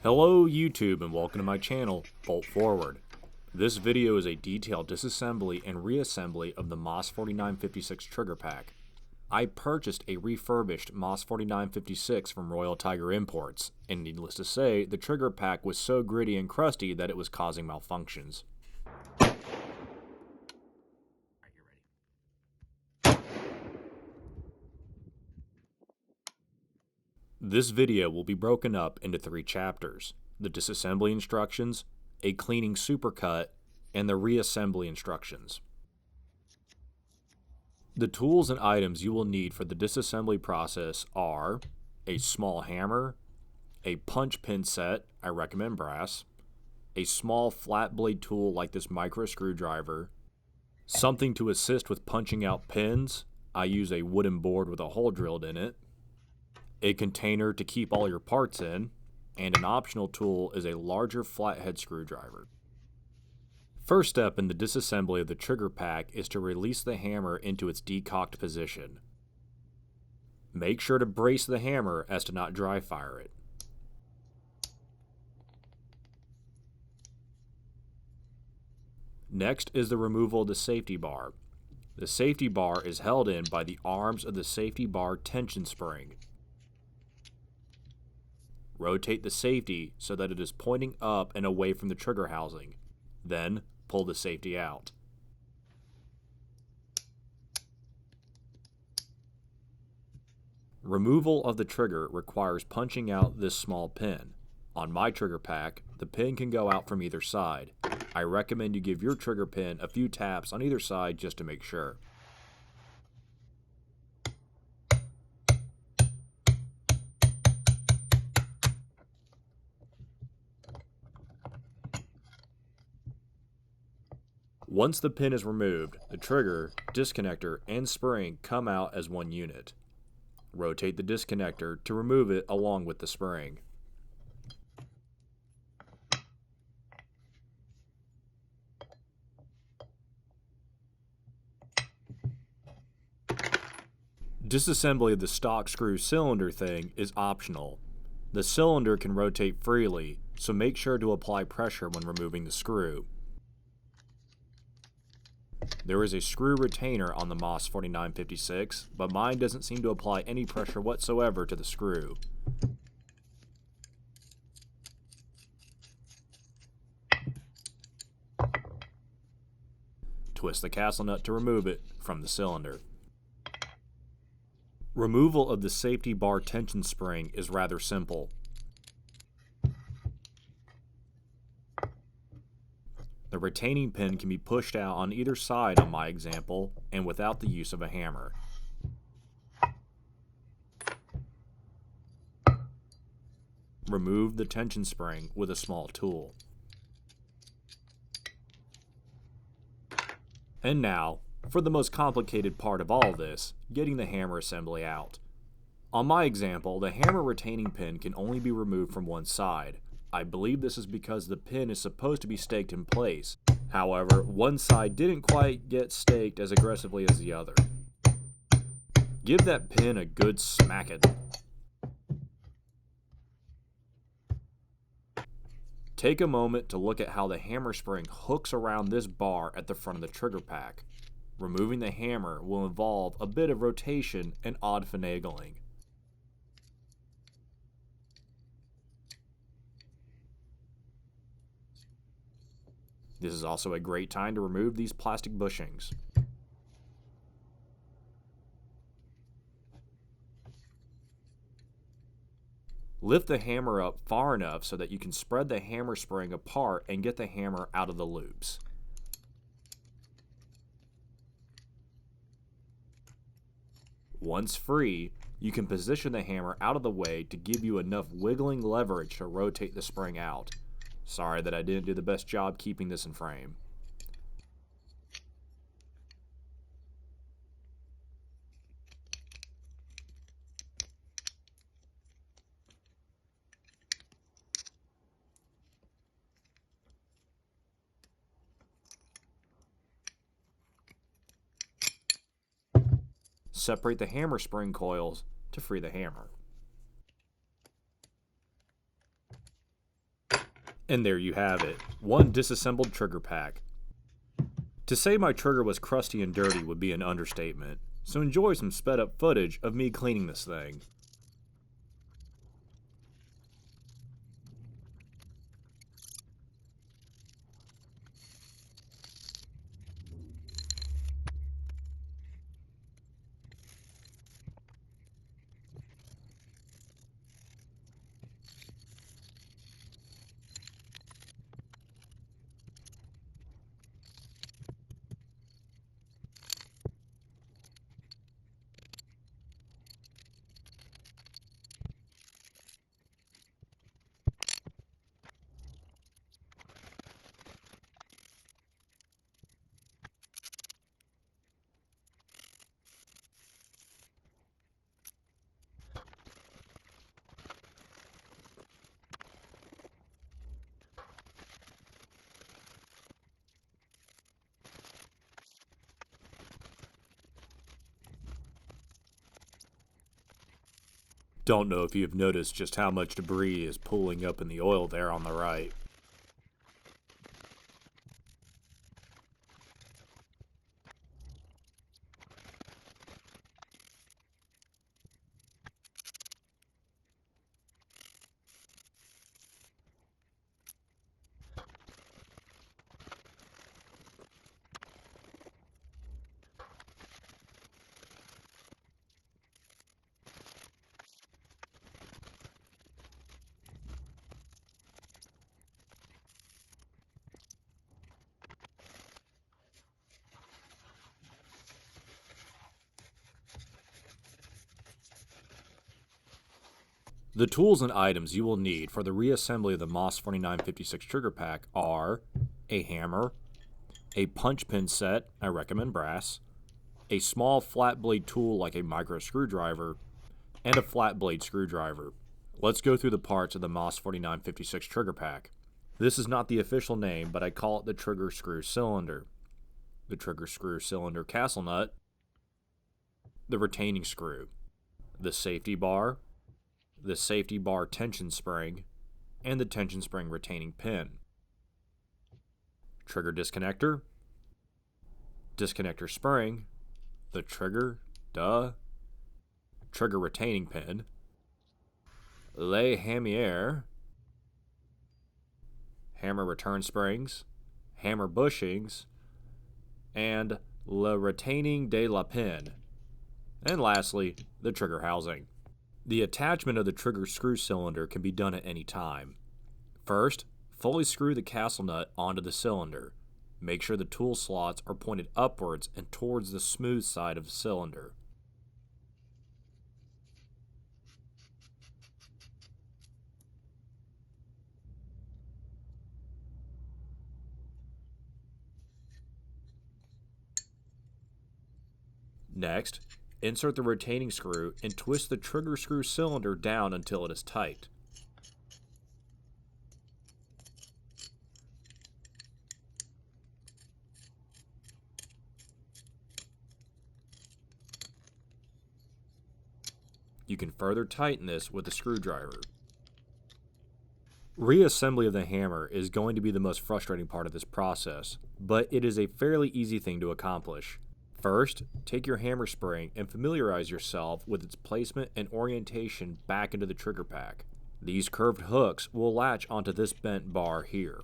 Hello YouTube and welcome to my channel, Bolt Forward. This video is a detailed disassembly and reassembly of the MOS 4956 trigger pack. I purchased a refurbished MOS 4956 from Royal Tiger Imports, and needless to say, the trigger pack was so gritty and crusty that it was causing malfunctions. This video will be broken up into 3 chapters: the disassembly instructions, a cleaning supercut, and the reassembly instructions. The tools and items you will need for the disassembly process are a small hammer, a punch pin set, I recommend brass, a small flat blade tool like this micro screwdriver, something to assist with punching out pins, I use a wooden board with a hole drilled in it, a container to keep all your parts in, and an optional tool is a larger flathead screwdriver. First step in the disassembly of the trigger pack is to release the hammer into its decocked position. Make sure to brace the hammer as to not dry fire it. Next is the removal of the safety bar. The safety bar is held in by the arms of the safety bar tension spring. Rotate the safety so that it is pointing up and away from the trigger housing. Then, pull the safety out. Removal of the trigger requires punching out this small pin. On my trigger pack, the pin can go out from either side. I recommend you give your trigger pin a few taps on either side just to make sure. Once the pin is removed, the trigger, disconnector, and spring come out as one unit. Rotate the disconnector to remove it along with the spring. Disassembly of the stock screw cylinder thing is optional. The cylinder can rotate freely, so make sure to apply pressure when removing the screw. There is a screw retainer on the MOS 4956, but mine doesn't seem to apply any pressure whatsoever to the screw. Twist the castle nut to remove it from the cylinder. Removal of the safety bar tension spring is rather simple. The retaining pin can be pushed out on either side on my example, and without the use of a hammer. Remove the tension spring with a small tool. And now, for the most complicated part of all this, getting the hammer assembly out. On my example, the hammer retaining pin can only be removed from one side. I believe this is because the pin is supposed to be staked in place. However, one side didn't quite get staked as aggressively as the other. Give that pin a good smacking. Take a moment to look at how the hammer spring hooks around this bar at the front of the trigger pack. Removing the hammer will involve a bit of rotation and odd finagling. This is also a great time to remove these plastic bushings. Lift the hammer up far enough so that you can spread the hammer spring apart and get the hammer out of the loops. Once free, you can position the hammer out of the way to give you enough wiggling leverage to rotate the spring out. Sorry that I didn't do the best job keeping this in frame. Separate the hammer spring coils to free the hammer. And there you have it, one disassembled trigger pack. To say my trigger was crusty and dirty would be an understatement, so enjoy some sped up footage of me cleaning this thing. Don't know if you've noticed just how much debris is pooling up in the oil there on the right. The tools and items you will need for the reassembly of the MOS 4956 trigger pack are a hammer, a punch pin set, I recommend brass, a small flat blade tool like a micro screwdriver, and a flat blade screwdriver. Let's go through the parts of the MOS 4956 trigger pack. This is not the official name, but I call it the trigger screw cylinder, the trigger screw cylinder castle nut, the retaining screw, the safety bar, the safety bar tension spring, and the tension spring retaining pin. Trigger disconnector, disconnector spring, the trigger, trigger retaining pin, les hamières, hammer return springs, hammer bushings, and le retaining de la pin, and lastly, the trigger housing. The attachment of the trigger screw cylinder can be done at any time. First, fully screw the castle nut onto the cylinder. Make sure the tool slots are pointed upwards and towards the smooth side of the cylinder. Next, insert the retaining screw and twist the trigger screw cylinder down until it is tight. You can further tighten this with a screwdriver. Reassembly of the hammer is going to be the most frustrating part of this process, but it is a fairly easy thing to accomplish. First, take your hammer spring and familiarize yourself with its placement and orientation back into the trigger pack. These curved hooks will latch onto this bent bar here.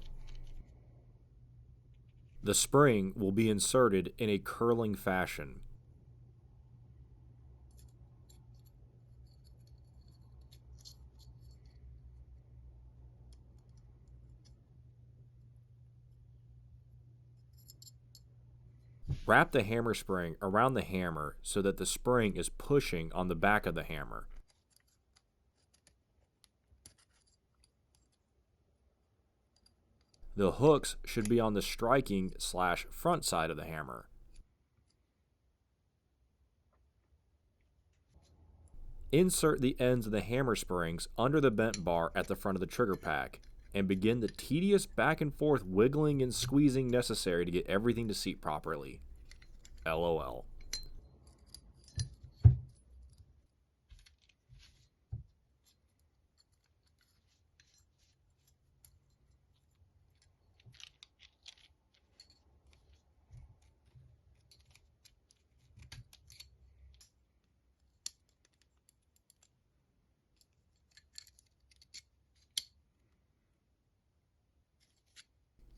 The spring will be inserted in a curling fashion. Wrap the hammer spring around the hammer so that the spring is pushing on the back of the hammer. The hooks should be on the striking/front side of the hammer. Insert the ends of the hammer springs under the bent bar at the front of the trigger pack and begin the tedious back and forth wiggling and squeezing necessary to get everything to seat properly. LOL.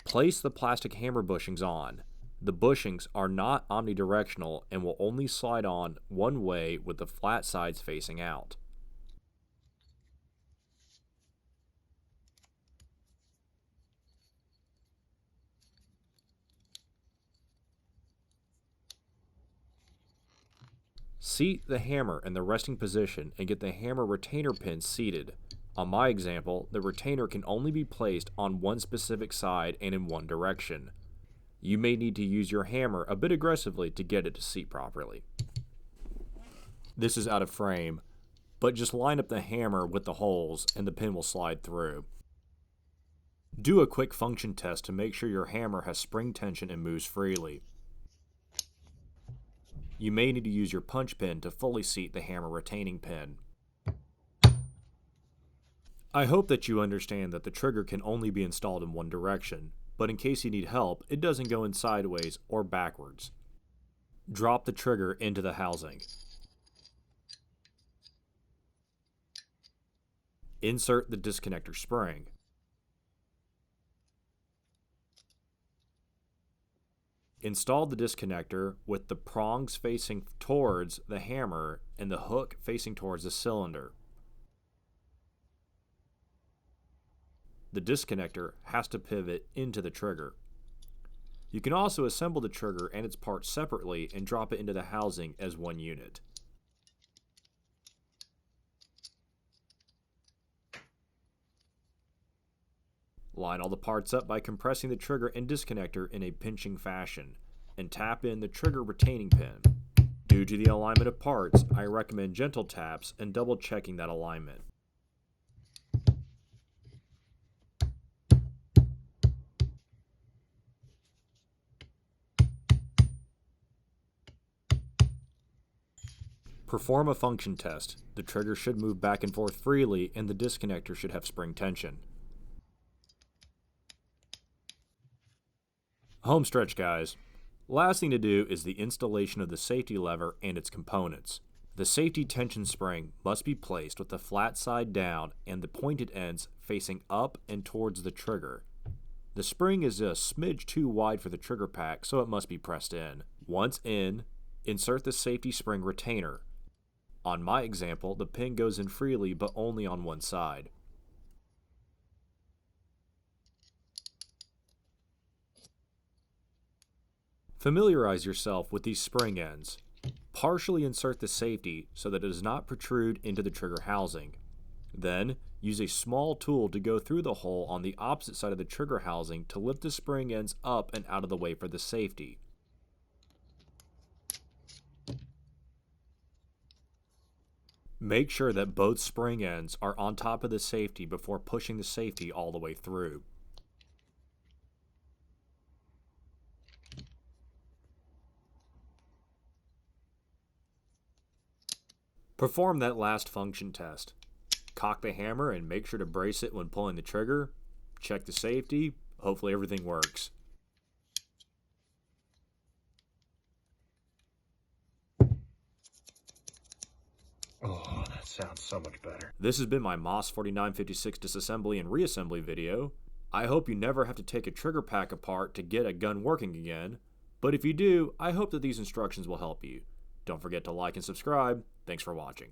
Place the plastic hammer bushings on. The bushings are not omnidirectional and will only slide on one way with the flat sides facing out. Seat the hammer in the resting position and get the hammer retainer pin seated. On my example, the retainer can only be placed on one specific side and in one direction. You may need to use your hammer a bit aggressively to get it to seat properly. This is out of frame, but just line up the hammer with the holes and the pin will slide through. Do a quick function test to make sure your hammer has spring tension and moves freely. You may need to use your punch pin to fully seat the hammer retaining pin. I hope that you understand that the trigger can only be installed in one direction, but in case you need help, it doesn't go in sideways or backwards. Drop the trigger into the housing. Insert the disconnector spring. Install the disconnector with the prongs facing towards the hammer and the hook facing towards the cylinder. The disconnector has to pivot into the trigger. You can also assemble the trigger and its parts separately and drop it into the housing as one unit. Line all the parts up by compressing the trigger and disconnector in a pinching fashion, and tap in the trigger retaining pin. Due to the alignment of parts, I recommend gentle taps and double checking that alignment. Perform a function test. The trigger should move back and forth freely and the disconnector should have spring tension. Home stretch, guys. Last thing to do is the installation of the safety lever and its components. The safety tension spring must be placed with the flat side down and the pointed ends facing up and towards the trigger. The spring is a smidge too wide for the trigger pack, so it must be pressed in. Once in, insert the safety spring retainer. On my example, the pin goes in freely but only on one side. Familiarize yourself with these spring ends. Partially insert the safety so that it does not protrude into the trigger housing. Then, use a small tool to go through the hole on the opposite side of the trigger housing to lift the spring ends up and out of the way for the safety. Make sure that both spring ends are on top of the safety before pushing the safety all the way through. Perform that last function test. Cock the hammer and make sure to brace it when pulling the trigger. Check the safety. Hopefully everything works. Oh, that sounds so much better. This has been my MOS 4956 disassembly and reassembly video. I hope you never have to take a trigger pack apart to get a gun working again. But if you do, I hope that these instructions will help you. Don't forget to like and subscribe. Thanks for watching.